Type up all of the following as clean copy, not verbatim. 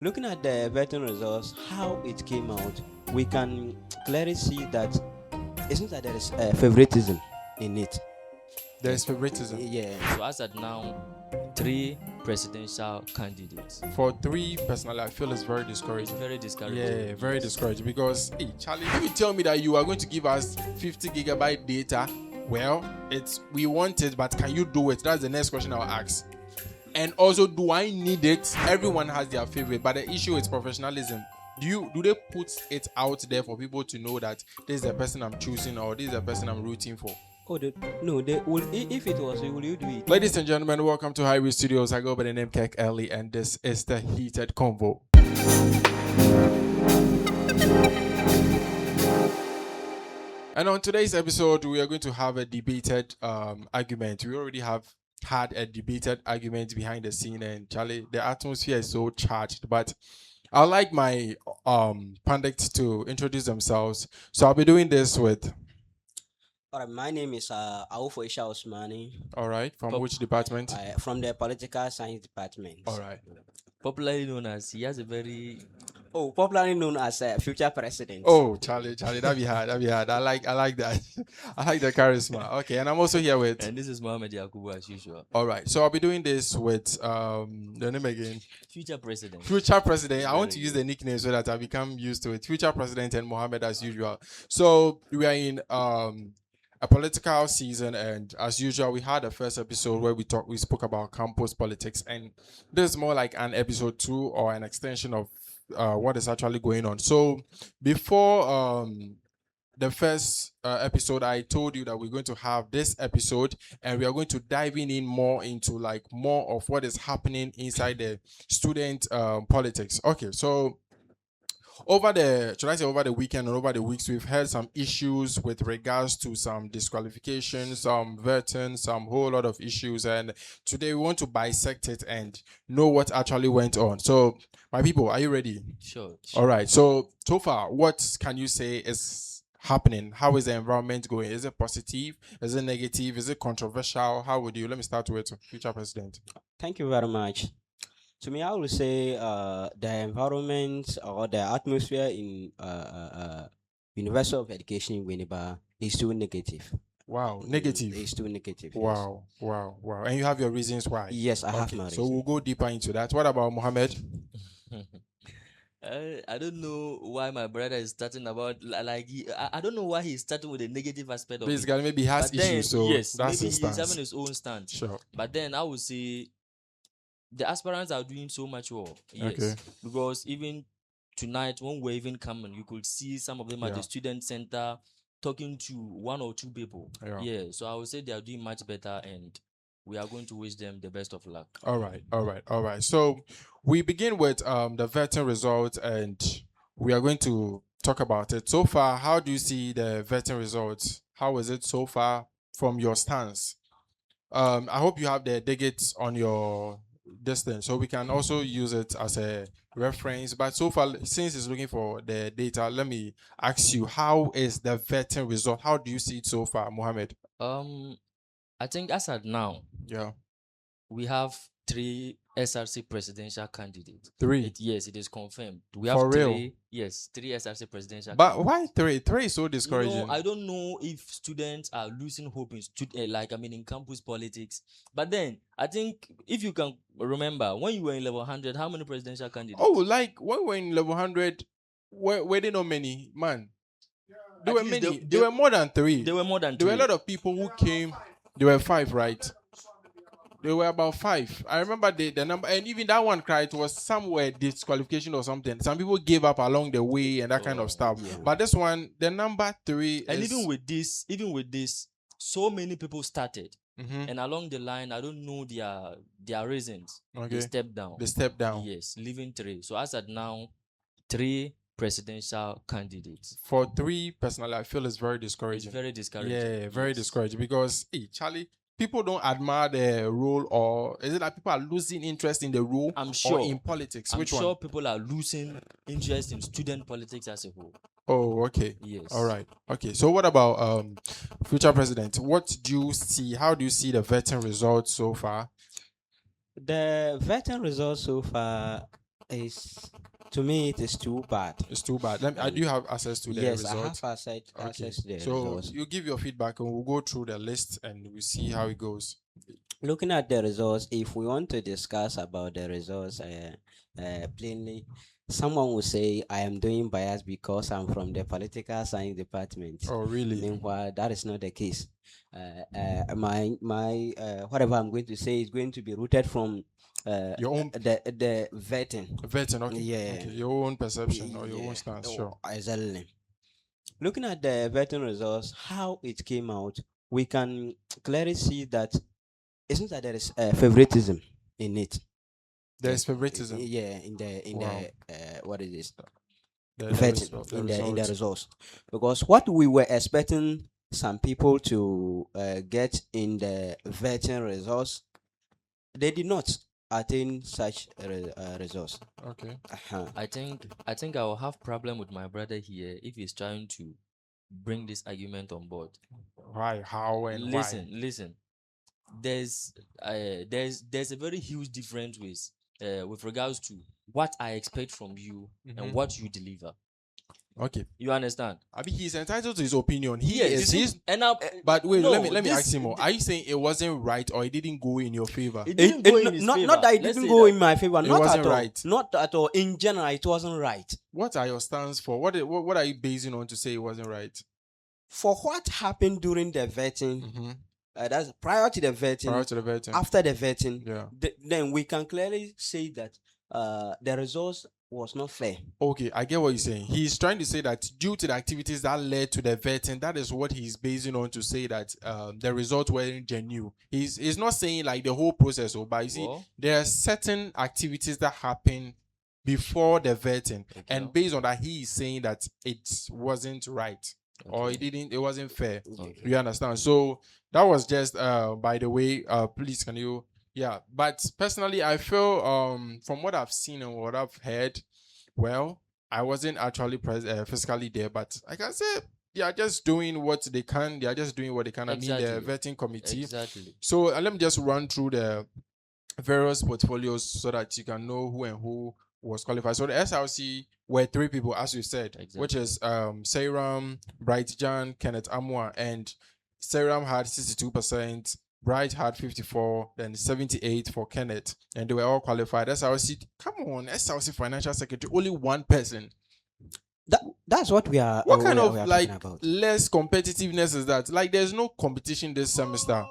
Looking at the vetting results, how it came out, we can clearly see that it's not that there is favoritism in it. There is favoritism. Yeah. So as at now, three presidential candidates. For three, personally, I feel it's very It's discouraging. very discouraging. Yeah, very Yes. discouraging because, hey, Charlie, if you tell me that you are going to give us 50 gigabyte data, well, we want it, but can you do it? That's the next question I'll ask. And also, do I need it? Everyone has their favorite, but the issue is professionalism. Do they put it out there for people to know that this is the person I'm choosing or this is the person I'm rooting for? Oh, no, they will. If it was, will you do it? Ladies and gentlemen, welcome to Highway Studios. I go by the name Kek Ellie, and this is the Heated Convo. And on today's episode, we are going to have a debated argument. We already have had a debated argument behind the scene, and Charlie, the atmosphere is so charged. But I'd like my pundits to introduce themselves. So I'll be doing this with. All right, my name is Awufo Isha Osmani. All right, from which department? From the Political Science Department. All right. Popularly known as, he has a very Popularly known as future president. Oh, Charlie, that'd be hard. I like that. I like the charisma. Okay, and I'm also here with. and this is Mohammed Yakubu as usual. All right, so I'll be doing this with the name again. Future president. Future president. I want to Very use the nickname so that I become used to it. Future president and Mohammed as usual. So we are in a political season, and as usual, we had a first episode where we spoke about campus politics, and this is more like an episode 2 or an extension of what is actually going on. So before the first episode, I told you that we're going to have this episode, and we are going to dive in more into like more of what is happening inside the student politics. Okay, so over the weekend and over the weeks, we've had some issues with regards to some disqualifications, some vetting, some whole lot of issues, and today we want to bisect it and know what actually went on. So, my people, are you ready? Sure. All right. So far, what can you say is happening? How is the environment going? Is it positive? Is it negative? Is it controversial? How would you? Let me start with future president. Thank you very much. To me, I would say the environment or the atmosphere in University of Education in Winneba is too negative. Wow, negative. It's too negative. Wow. And you have your reasons why. Yes, I have Okay, my so reason. we'll go deeper into that. What about Mohammed? I don't know why my brother is starting about I don't know why he's starting with the negative aspect of it. Basically, maybe he has But then, issues, so yes, that's maybe his he's having stance. his own stance. Sure. But then I would say the aspirants are doing so much well. Yes. Okay. Because even tonight, when we're even coming, you could see some of them at Yeah. the student center talking to one or two people. Yeah. So I would say they are doing much better, and we are going to wish them the best of luck. All right. So we begin with the vetting results, and we are going to talk about it. So far, how do you see the vetting results? How is it so far from your stance? I hope you have the digits on your distance, so we can also use it as a reference. But so far, since it's looking for the data, let me ask you, how is the vetting result? How do you see it so far, Mohammed? I think as at now, Yeah. we have 3 SRC presidential candidates. 3. Yes, it is confirmed. We have For 3. real? Yes, 3 SRC presidential. But why 3? 3 is so discouraging. I don't know if students are losing hope in in campus politics. But then I think if you can remember when you were in level 100, how many presidential candidates? Oh, like when we were in level 100, were there not many? Man, there At were least many. they- There were more than 3. There were more than There were a 3. lot of people who came. There were 5, right? There were about 5. I remember the number, and even that one cried was somewhere disqualification or something. Some people gave up along the way and that kind of stuff. yeah. But this one, the number 3, And is, even with this, so many people started. Mhm. And along the line, I don't know their reasons. Okay. They stepped down. They step down. Yes, leaving 3. So as at now, 3 presidential candidates. For 3, personally, I feel it's very It's discouraging. very discouraging. Yeah, very Yes. discouraging because, hey, Charlie, people don't admire the role, or is it that people are losing interest in the role I'm sure. or in politics? I'm Which sure one? people are losing interest in student politics as a whole. Oh, okay. Yes. All right. Okay. So what about future president? What do you see? How do you see the vetting results so far? The vetting results so far, It's, to me, it is too bad. It's too bad. I do have access to the Yes, I results. have access to the So results. you give your feedback and we'll go through the list and we'll see how it goes. Looking at the results, if we want to discuss about the results plainly, someone will say I am doing bias because I'm from the political science department. Oh, really? Meanwhile, that is not the case. My whatever I'm going to say is going to be rooted from Your own the vetting. vetting, okay? Yeah. Okay. Your own perception or your Yeah. own stance, Oh, sure. exactly. Looking at the vetting results, how it came out, we can clearly see that it's not that there is favoritism in it. There's favoritism. Yeah, in Wow. the what is this? The Vetting result, in the results. results, because what we were expecting some people to get in the vetting results, they did not attain such results. Okay. I think I will have problem with my brother here if he's trying to bring this argument on board. Why? How and why? Listen. There's a very huge difference with regards to what I expect from you and Mhm. what you deliver. Okay. You understand? I mean, he's entitled to his opinion. He Yes. is his. And now, But wait, no, let me this- ask him more. Are you saying it wasn't right or it didn't go in your favor? It didn't go in his not, favor. not that it Let's didn't say go that. in my favor. It Not wasn't at all. right. Not at all. In general, it wasn't right. What are your stance for? What are you basing on to say it wasn't right? For what happened during the vetting, Mm-hmm. that's prior to the vetting, Prior to the vetting. after the vetting, Yeah. then we can clearly say that the results was not fair. Okay, I get what you're saying. He's trying to say that due to the activities that led to the vetting, that is what he's basing on to say that the results weren't genuine. He's not saying like the whole process, but you see, Well, there are certain activities that happen before the vetting, and based on that, he is saying that it wasn't right or it wasn't fair. Okay. You understand? So that was just by the way, please can you. Yeah, but personally, I feel from what I've seen and what I've heard, well, I wasn't actually physically there, but like I said, they are just doing what they can. They are just doing what they can. I mean, the Exactly. vetting committee. Exactly. So let me just run through the various portfolios so that you can know who and who was qualified. So the SLC were 3 people, as you said, which is Seiram, Bright Jan, Kenneth Amwa, and Seiram had 62%. Bright had 54, then 78 for Kenneth, and they were all qualified. SLC, come on, SLC Financial Secretary, only one person. That's what we are. What we kind are- of we are like talking about. less competitiveness is that? Like, there's no competition this semester.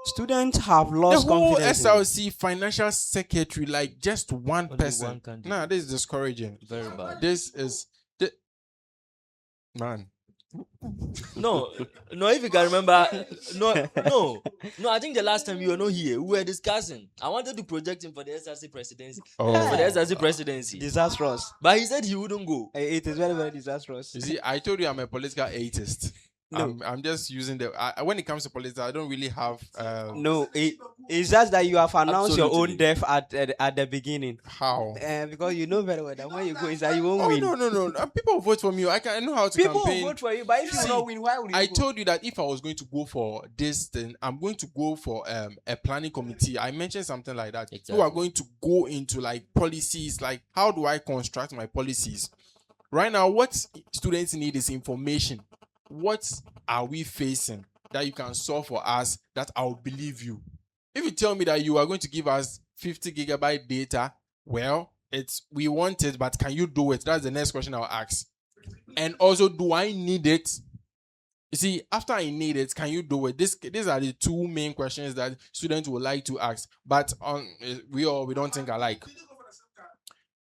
Students have The lost whole confidence. in- SLC Financial Secretary, like just one Only person. one candidate. Nah, this is discouraging. Very bad. This is man. No, if you can remember, no. I think the last time you were not here, we were discussing. I wanted to project him for the SRC presidency. Oh. For the SRC presidency. Disastrous. But he said he wouldn't go. It is very, very disastrous. You see, I told you I'm a political atheist. No. I'm just using when it comes to politics, I don't really have No, it's just that you have announced your own Absolutely. death at the beginning. how. Because you know very well that when you go inside, you won't Oh win. no! People vote for me. I know how to People will campaign. vote for you, but if you See, not win, why would you I go? told you that if I was going to go for this thing, I'm going to go for a planning committee. I mentioned something like that. Exactly. Who are going to go into like policies, like how do I construct my policies? Right now, what students need is information. What are we facing that you can solve for us that I'll believe you? If you tell me that you are going to give us 50 gigabyte data, well, we want it, but can you do it? That's the next question I'll ask. And also, do I need it? You see, after I need it, can you do it? These are the 2 main questions that students would like to ask. But we don't think alike.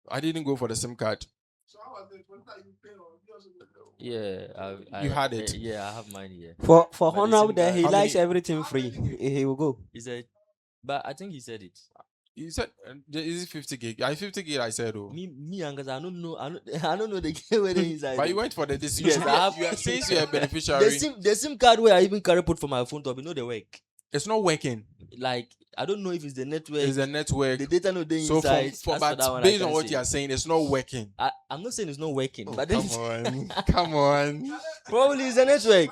I didn't go for the SIM card. Yeah, You had it. Yeah, I have mine here. For But the Honor, same there guy- he How likes many- everything free. He will go. He said, but I think he said it. You said, is it 50 gig? I 50 gig, I said, oh. Me, because I don't know. I don't know the game where they inside. But you went for the this. Yes, I have. Since you're a beneficiary, the SIM card where I even carry put for my phone to be no they work. it's not working. Like I don't know if it's the network. It's a network. the data no they So inside. but based on what you are saying, it's not working. I'm not saying it's not working, but Come then on, come on. probably it's the network.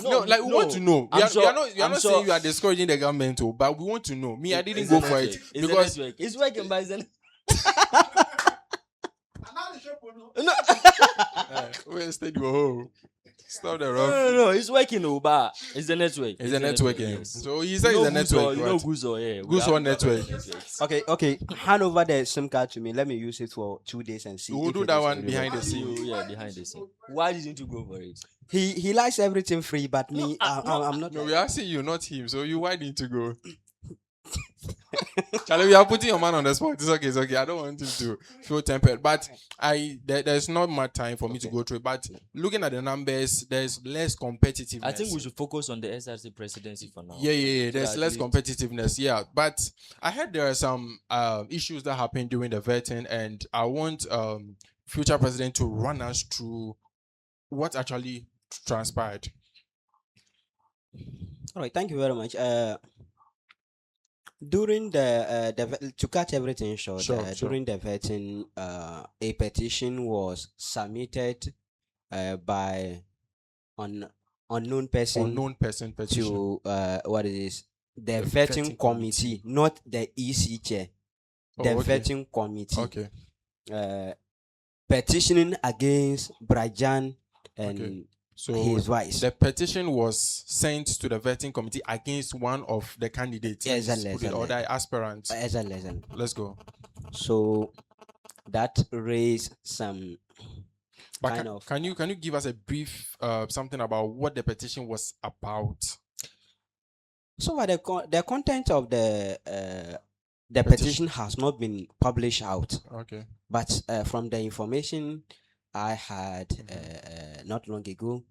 No, like we want to know. I'm We are I'm not sure- saying you are discouraging the government, but we want to know. Me, I didn't It's go the for it network. It's the because network. It's working, but it's the No, Where stay your home? Stop the no, rough. no, it's working, but it's the network. It's a network game. Yes. So he said it's a network. You know What? Guzo, yeah. Guzo We have network. networks. Okay. Hand over the SIM card to me. Let me use it for 2 days and see. We'll if do it that is one available. behind the scene. Yeah, behind the scene. Why didn't you go for it? He likes everything free, but me, I'm not. No, we are asking you, not him. So you why didn't you go? Charlie, we are putting your man on the spot. It's okay. I don't want him to feel tempered. But there's not much time for me to go through it. But looking at the numbers, there's less competitiveness. I think we should focus on the SRC presidency for now. Yeah. There's at less least- competitiveness. Yeah, but I heard there are some issues that happened during the vetting, and I want future president to run us through what actually transpired. All right, thank you very much. During to cut everything short, Sure. during the vetting, a petition was submitted by an unknown person Unknown person petition. to what it is the The vetting vetting committee, not the EC chair. The okay. vetting committee Okay. petitioning against Brajan and Okay. So his wife. the petition was sent to the vetting committee against one of the candidates. Yes, Let's yes, put it, or yes. the aspirants. Lesson. Let's go. So that raised some But kind of. can you give us a brief something about what the petition was about? So the content of the petition has not been published out, Okay. but from the information I had not long ago,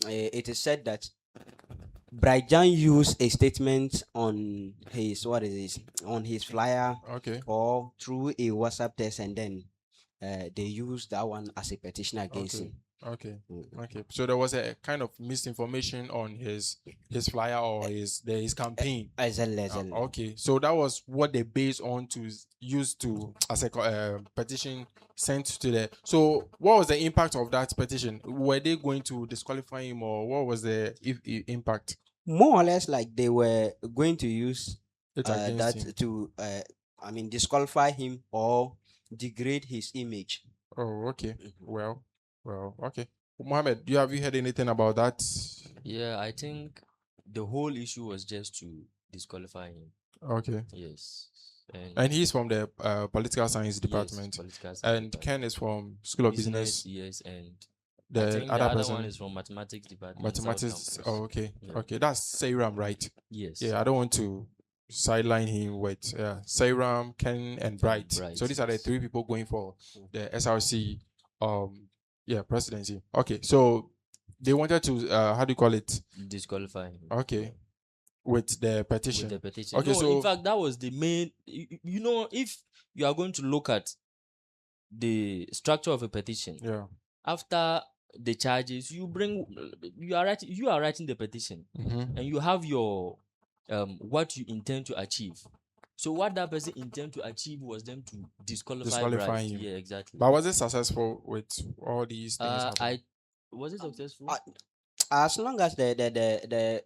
it is said that Brajan used a statement on his on his flyer Okay. or through a WhatsApp text, and then they used that one as a petition against Okay. him. Okay. Mm. Okay. So there was a kind of misinformation on his flyer or his campaign. Exactly. Okay, so that was what they based on to use to as a petition sent to the. So what was the impact of that petition? Were they going to disqualify him, or what was the impact? More or less, like they were going to use It against him. that to disqualify him or degrade his image. Oh, okay. Well, okay. Mohammed, have you heard anything about that? Yeah, I think the whole issue was just to disqualify him. Okay. Yes. And he's from the political science yes, department, political science and department. Ken is from School of Business. Yes, and I The think the other other person, one is from mathematics department. South mathematics. Campus. Oh, okay. Yeah. Okay, that's Sayram, right? Yes. Yeah, I don't want to sideline him with Sayram, Ken, and Bright. So these are the yes. three people going for the SRC presidency. Okay, so they wanted to how do you call it? Disqualify him. Okay. With the petition. With the petition. Okay, No, so in fact, that was the main. You know, if you are going to look at the structure of a petition, yeah. after the charges, you are writing the petition, Mm-hmm. and you have your what you intend to achieve. So what that person intend to achieve was them to disqualify Bright. him. Yeah, exactly. But was it successful with all these things happening? Was it successful? As long as the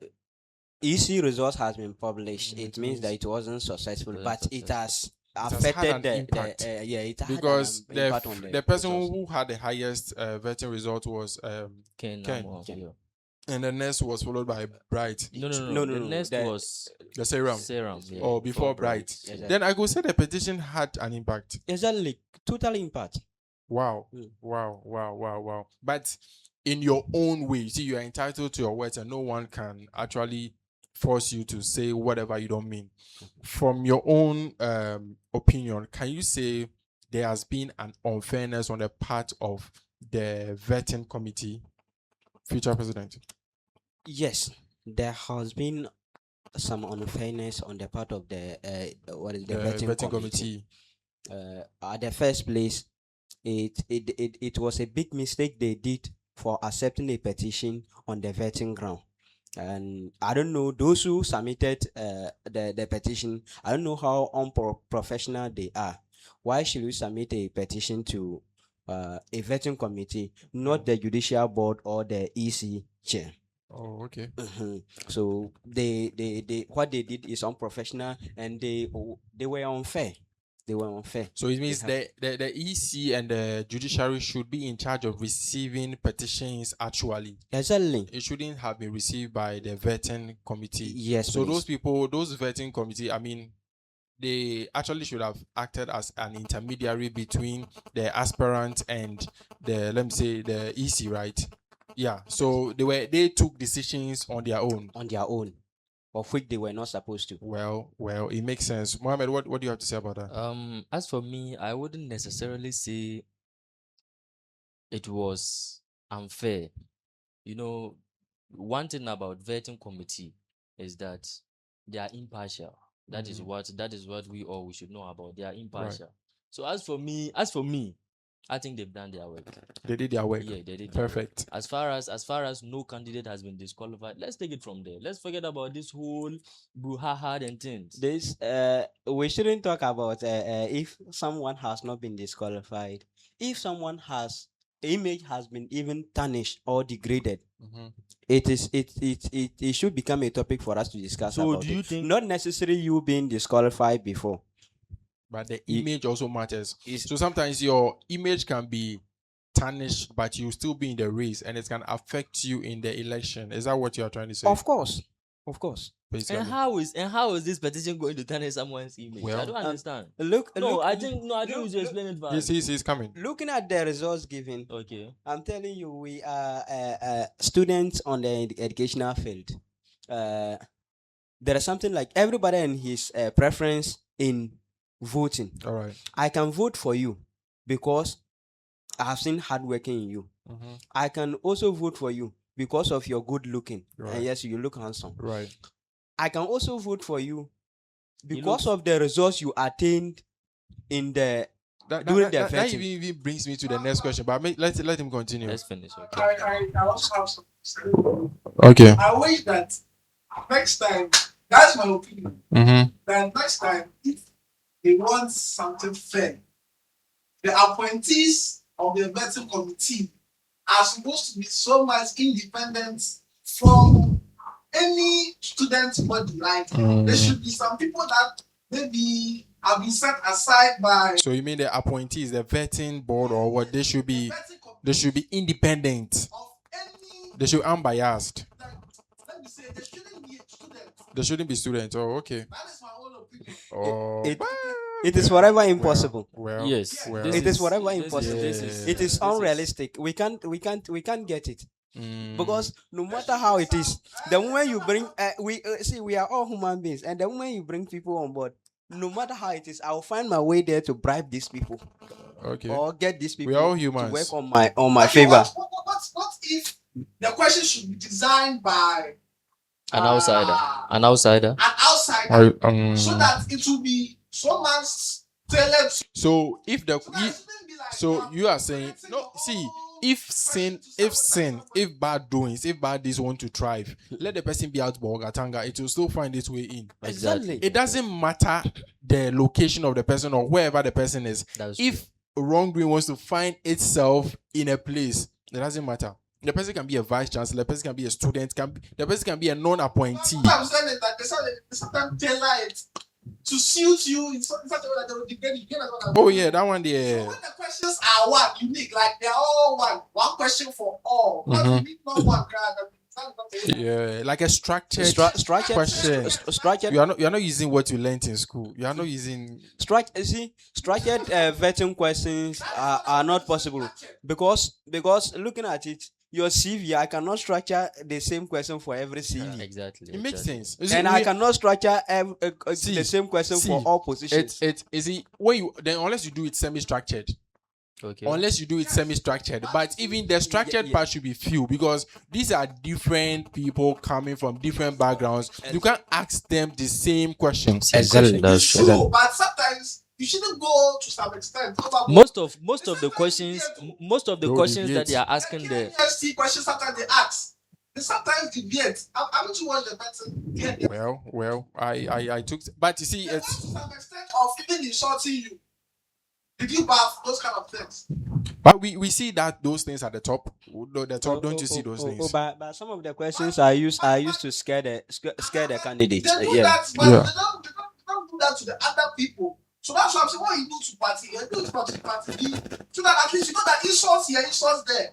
EC results has been published, Mm, it means that it wasn't successful, Wasn't but it has has had affected an the impact. it had Because an impact on the person results. who had the highest vetting result was Ken. Ken. Yeah. and the next was followed by Bright. No. No, The no, next the- was The Serum. Serum. Yeah. Or before Bright. Exactly. Then I could say the petition had an impact. Exactly, total impact. Wow. Mm. Wow. But in your own way, you see, you are entitled to your words and no one can actually force you to say whatever you don't mean. From your own opinion, can you say there has been an unfairness on the part of the vetting committee, future president? Yes, there has been some unfairness on the part of the vetting committee. At the first place, it was a big mistake they did for accepting a petition on the vetting ground. And I don't know those who submitted the petition. I don't know how unprofessional they are. Why should you submit a petition to a vetting committee, not the judicial board or the EC chair? Oh, okay. So they what they did is unprofessional, and they were unfair. They were unfair. So it means the EC and the judiciary should be in charge of receiving petitions actually. Exactly. It shouldn't have been received by the vetting committee. Yes. So please. those people, those vetting committee, I mean, they actually should have acted as an intermediary between the aspirant and the, let me say, the EC, right? Yeah. So they took decisions on their own. Of which they were not supposed to. Well, it makes sense. Mohammed, what do you have to say about that? As for me, I wouldn't necessarily say it was unfair. You know, one thing about vetting committee is that they are impartial. That is what we should know about. They are impartial. Right. So as for me, I think they've done their work. They did their work. Yeah, they did. Perfect. As far as no candidate has been disqualified, let's take it from there. Let's forget about this whole brouhaha and things. This we shouldn't talk about if someone has not been disqualified. If someone has image has been even tarnished or degraded, it should become a topic for us to discuss. So about do you think not necessarily you being disqualified before, but the image also matters. So sometimes your image can be tarnished, but you still be in the race, and it can affect you in the election. Is that what you are trying to say? Of course. Basically. And how is this petition going to tarnish someone's image? I don't understand. I think we should explain it first. He's coming. Looking at the results given, okay, I'm telling you, we are students on the educational field. There is something like everybody and his preference in voting. All right. I can vote for you because I have seen hard working in you. I can also vote for you because of your good looking. Right. And yes, you look handsome. Right. I can also vote for you because of the results you attained in the during the vetting. That even brings me to the next question, but let him continue. Let's finish. Okay. I also have some. Okay. I wish that next time, that's my opinion. That next time, if they want something fair, the appointees of the vetting committee are supposed to be so much independent from any student body. Like there should be some people that maybe have been set aside by. So you mean the appointees, the vetting board, or what? They should be independent. They should be unbiased. Let me say, there shouldn't be students. There shouldn't be students. Oh, okay. That is my own opinion. Oh, it is forever impossible. Yes. It is forever impossible. It is unrealistic. We can't get it. Because no matter how it is, the moment you bring we are all human beings, and the moment you bring people on board, no matter how it is, I'll find my way there to bribe these people. Okay. Or get these people we are all humans. to work on my favor. What if the question should be designed by an outsider? An outsider. So that it will be someone's tailored. So if you are saying no, see, if bad doings, if bad deeds want to thrive, let the person be out Bogatanga, it will still find its way in. Exactly. It doesn't matter the location of the person or wherever the person is. If wrongdoing wants to find itself in a place, it doesn't matter. The person can be a vice chancellor, the person can be a student, the person can be a non-appointee. I'm saying that they sometimes tailor it to suit you in such a way that they will degrade you. Oh yeah, that one there. So when the questions are unique, like they're all one question for all. Not one crowd. Yeah, like a structured question. Structured. You are not using what you learned in school. You are not using structured vetting questions are not possible because looking at it, your CV, I cannot structure the same question for every CV. Exactly. It makes sense. I cannot structure the same question for all positions. Unless you do it semi-structured. Okay. Unless you do it semi-structured, but even the structured part should be few because these are different people coming from different backgrounds. You can't ask them the same questions. Exactly. That's true. But sometimes you shouldn't go to some extent. Most of the questions that they are asking there. Questions sometimes they ask. They sometimes deviate. Haven't you watched the pattern? Well, I took, but you see, it's to some extent of even insulting you. Did you bath those kind of things? But we see that those things at the top. Don't you see those things? But some of the questions are used to scare the candidates. They do that, but they don't do that to the other people. So that's what I'm saying. What you do to party, you do to party B, so that at least you know that insults here, insults there.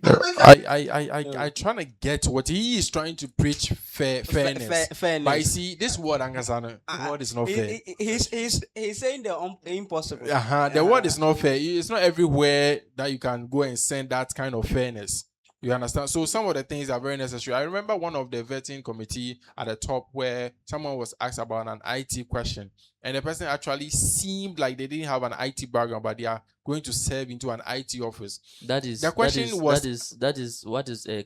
I trying to get what he is trying to preach fairness. Fairness. But you see, this word Angasana, the word is not fair. He's saying the impossible. The word is not fair. It's not everywhere that you can go and send that kind of fairness. You understand? So some of the things are very necessary. I remember one of the vetting committee at the top where someone was asked about an IT question, and the person actually seemed like they didn't have an IT background, but they are going to serve into an IT office. That is the question what is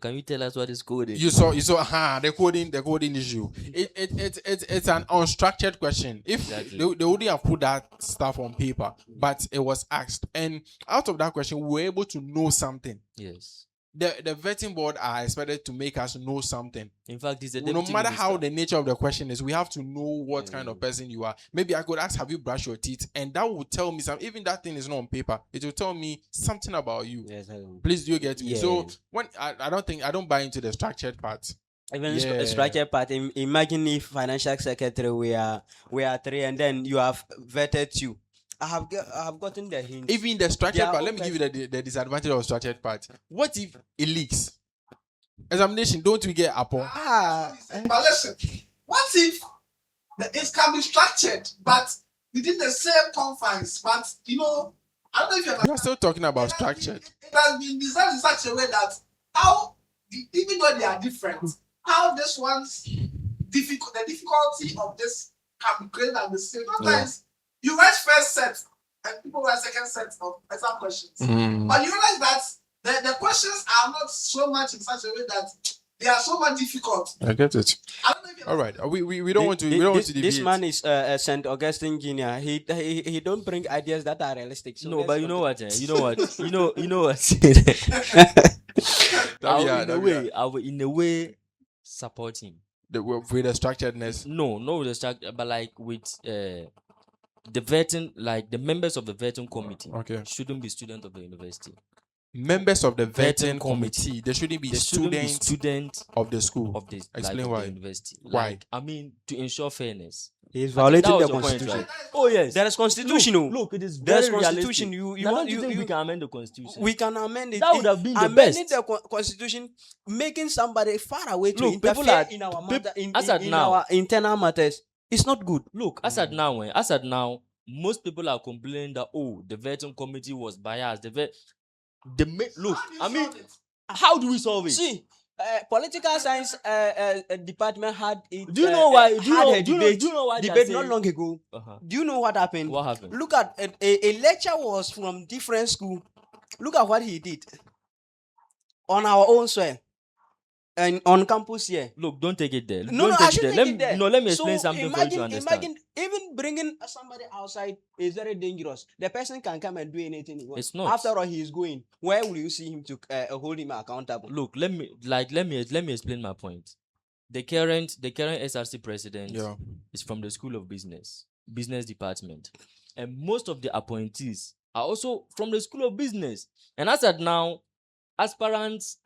can you tell us what is coding? You saw the coding issue. It's an unstructured question. If exactly. they wouldn't have put that stuff on paper, but it was asked, and out of that question we were able to know something. Yes. The vetting board are expected to make us know something. In fact, no matter how the nature of the question is, we have to know what kind of person you are. Maybe I could ask, have you brushed your teeth? And that would tell me something. Even that thing is not on paper. It will tell me something about you. Yes, please, do you get me? Yes. So when I don't buy into the structured part. Even structured part. Imagine if financial secretary we are 3, and then you have vetted 2. I have gotten the hint. Even the structured part, let me give you the disadvantage of structured part. What if it leaks? Examination, don't we get Apple? But listen, what if it can be structured, but within the same confines? But I don't know if you're still talking about structured. It has been designed in such a way that even though they are different, how this one's the difficulty of this can be greater than the same. Sometimes you write first set and people write second set of exam questions. But you realize that the questions are not so much in such a way that they are so much difficult. I get it. All right. We don't want to debate. This man is St. Augustine Jr. He don't bring ideas that are realistic. So no, but you know what? You know what? I will in a way support him. With the structuredness. No, with the structure, but like with the vetting, like the members of the vetting committee shouldn't be students of the university. Members of the vetting committee, they shouldn't be students of the school. Explain why. The university. Why? Like, I mean, to ensure fairness. He's violating the constitution. Point, right? Oh yes, there is constitution. Look, it is very constitution. You can amend the constitution. We can amend it. That would have been the amending best. the constitution, making somebody far away to interfere in our matter, in our internal matters. It's not good. Look, as at now, most people are complaining that the vetting committee was biased. Look, I mean, how do we solve it? See, political science department had it. Do you know why? Do you know why? Debate not long ago. Do you know what happened? What happened? Look at a lecture was from different school. Look at what he did on our own soil and on campus here. Look, don't take it there. I should take it there. Let me explain something for you to understand. Imagine even bringing somebody outside is very dangerous. The person can come and do anything he wants. It's not. After all, he is going. Where will you see him to hold him accountable? Look, let me explain my point. The current SRC president is from the School of Business department, and most of the appointees are also from the School of Business. And as at now, aspirants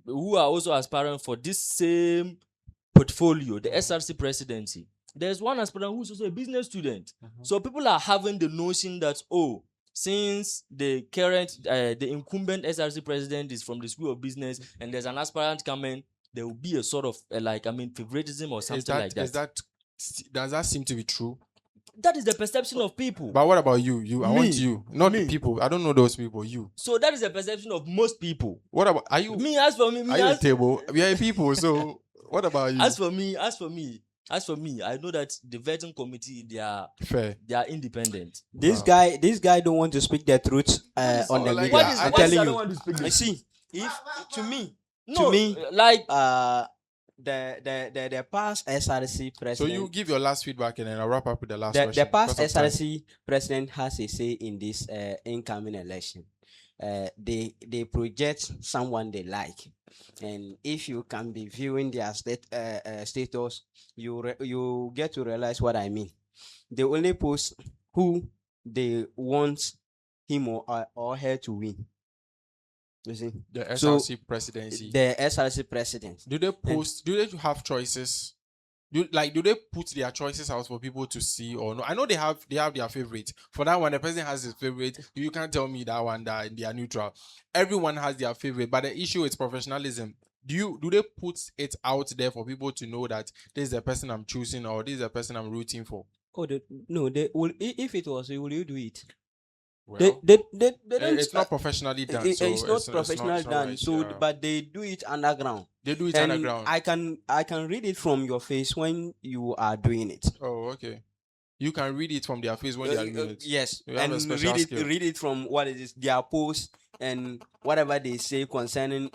who are also aspiring for this same portfolio, the SRC presidency, there's one aspirant who's also a business student. So people are having the notion that since the incumbent SRC president is from the School of Business and there's an aspirant coming, there will be a sort of favoritism or something like that. Does that seem to be true? That is the perception of people. But what about you? I want you, not the people. I don't know those people. You. So that is the perception of most people. What about you? Me, as for me, are you a table? We are people. So what about you? As for me, I know that the vetting committee, they are fair. They are independent. This guy don't want to speak the truth on the media. I'm telling you. I don't want to speak the see, if to me, like the past SRC president. So you give your last feedback and then I'll wrap up with the last question. The past SRC president has a say in this incoming election. They project someone they like, and if you can be viewing their status, you get to realize what I mean. They only post who they want him or her to win. You see, the SRC presidency. The SRC president. Do they post? Do they have choices? Do they put their choices out for people to see or no? I know they have their favorite. For that one, the person has his favorite. You can't tell me that one that they are neutral. Everyone has their favorite, but the issue is professionalism. Do they put it out there for people to know that this is the person I'm choosing or this is the person I'm rooting for? Oh, no, they will. If it was, will you do it? Well, they don't. It's not professionally done. It's not professional done. right, So, yeah. but they do it underground. They do it And underground. I can read it from your face when you are doing it. Oh, okay. You can read it from their face when they are doing it. Yes, You have and a special skill. read it from what it is their post and whatever they say concerning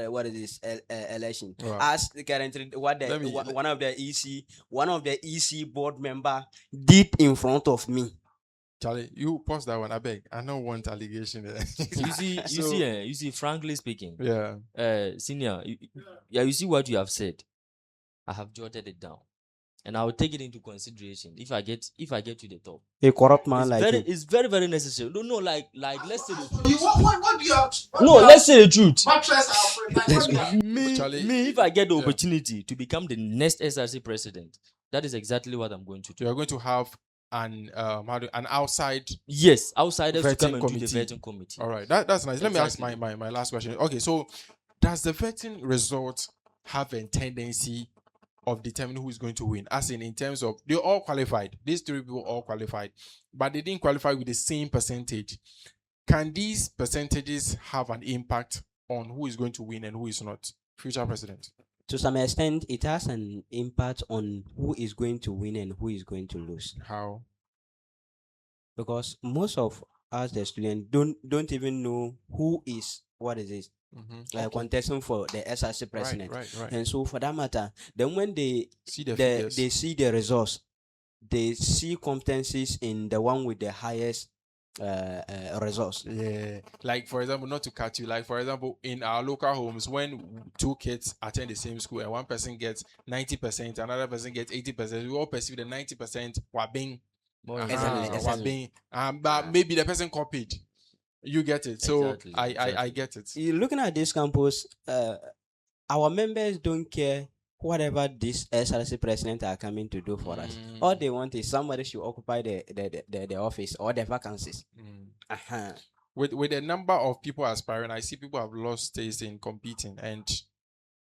what it is election. Wow. As currently what Let me- one of the EC board member did in front of me. Charlie, you pause that one. I beg. I don't want allegation there. You see, frankly speaking, Yeah. senior, you see what you have said. I have jotted it down, and I will take it into consideration if I get to the top. A corrupt man like you. It's very, very necessary. No, like let's say the truth. You what do you have? No, let's say the truth. Mattress are afraid. Like, what do you have? Charlie, Me, if I get the yeah. opportunity to become the next SRC president, that is exactly what I'm going to do. you are going to have an outside. Yes, outsiders to Vetting come and do committee. the vetting committee. All right, that's nice. Let me ask Exactly. my last question. Okay, so does the vetting result have a tendency of determining who is going to win? As in terms of they all qualified. These three people all qualified, but they didn't qualify with the same percentage. Can these percentages have an impact on who is going to win and who is not? Future president. To some extent, it has an impact on who is going to win and who is going to lose. How? Because most of us, the students, don't even know who is what is it Mm-hmm. contesting for the SRC president. Right. And so, for that matter, then when they See the figures. they see the results, they see competencies in the one with the highest results. Yeah, like for example, not to cut you, like for example, in our local homes, when two kids attend the same school and one person gets 90%, another person gets 80%, we all perceive the 90% were being, Exactly. but maybe the person copied. You get it. So Exactly, I get it. Looking at this campus, our members don't care whatever this SRC president are coming to do for us. All they want is somebody should occupy the office or the vacancies. With the number of people aspiring, I see people have lost taste in competing, and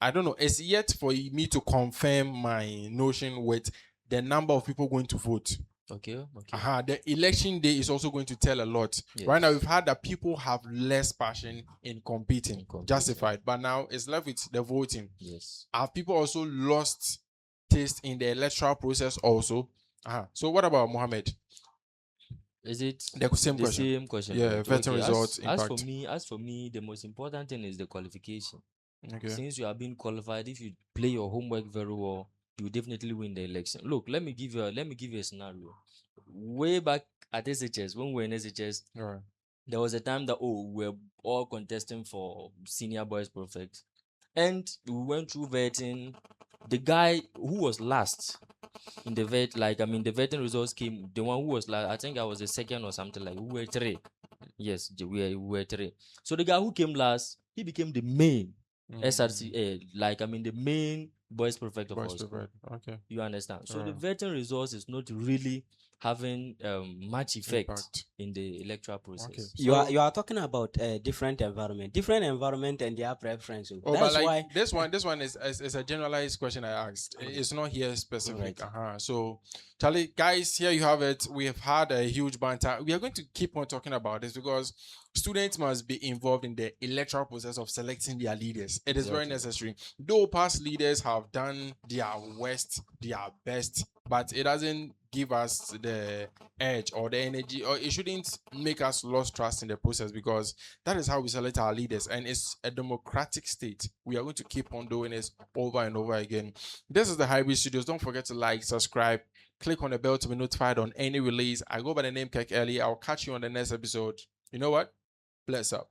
I don't know. It's yet for me to confirm my notion with the number of people going to vote. Okay. The election day is also going to tell a lot. Yes. Right now, we've had that people have less passion in competing, justified. But now it's left with the voting. Yes. Have people also lost taste in the electoral process also? So what about Mohammed? Is it The same the question. same question? Yeah, Okay, vetting results As impact. for me, the most important thing is the qualification. Okay. Since you are being qualified, if you play your homework very well, you will definitely win the election. Look, let me give you a scenario. Way back at SHS, when we were in SHS, All right. there was a time that we were all contesting for senior boys prefect, and we went through vetting. The guy who was last in the vet, the vetting results came. The one who was last, I think I was the second or something like. We were three. Yes, we were three. So the guy who came last, he became the main SRC, the main boys prefect of our school. Okay. You understand? So the vetting results is not really having much effect Impact. in the electoral process. Okay. You are talking about different environment and their preference. Oh, That's but why this one is a generalized question I asked. It's not here specific. Right. So, Charlie, guys, here you have it. We have had a huge banter. We are going to keep on talking about this because students must be involved in the electoral process of selecting their leaders. It is very necessary. Though past leaders have done their worst, their best, but it doesn't give us the edge or the energy, or it shouldn't make us lose trust in the process, because that is how we select our leaders, and it's a democratic state. We are going to keep on doing this over and over again. This is the Hybrid Studios. Don't forget to like, subscribe, click on the bell to be notified on any release. I go by the name Kek Ellie. I'll catch you on the next episode. You know what? Bless up.